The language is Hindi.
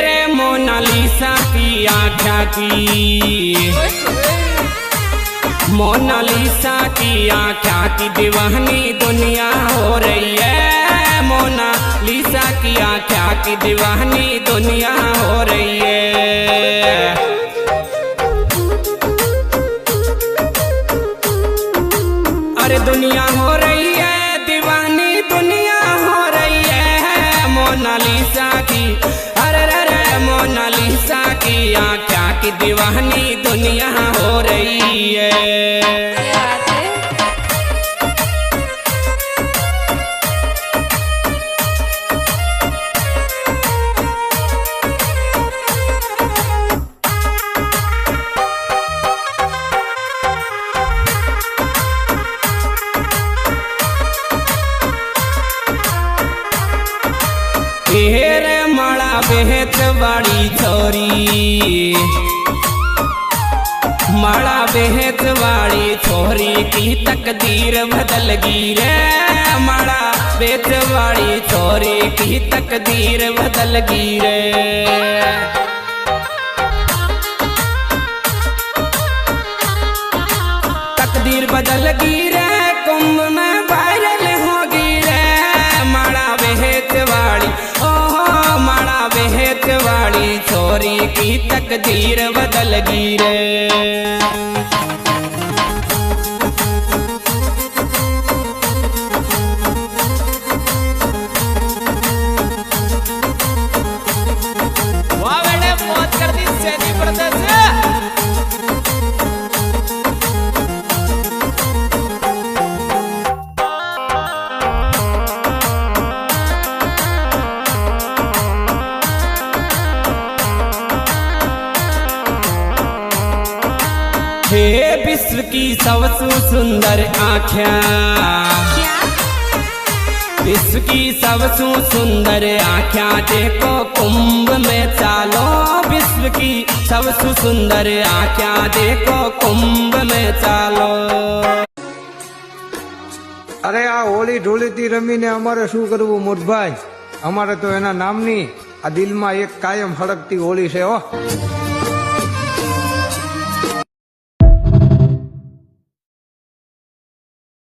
रे मोनालिसा की आँखा की, मोनालिसा की आँखा की दीवानी दुनिया हो रही है। मोनालिसा की आँखा की दीवानी दुनिया हो रही है। अरे दुनिया हो रही है दीवानी, दुनिया हो रही है मोनालिसा की। अरे रे मोनालिसा की आँखा की दीवानी दुनिया हो रही है। रे माड़ा बेहत वाली छोरी, माड़ा बेहत वाली छोरी की तकदीर बदल गई रे। माड़ा बेहत वाली छोरी की तकदीर बदल गई रे। तकदीर बदल गई रे, कुंभ में वायरल हो गई रे। माड़ा बेहत वाली, ओहो माड़ा बेहत वाली छोरी की तकदीर बदल गई रे। हे विश्व की सबसे सुंदर आँखें, विश्व की सबसे सुंदर आँखें देखो कुंभ में चालो। विश्व की सबसे सुंदर आँखें देखो कुंभ में चालो। अरे आ होली ढोलीती रमीने अमारे शू करवू मोटभाई, अमारे तो एना नामनी आ दिल में एक कायम हड़कती होली छे हो।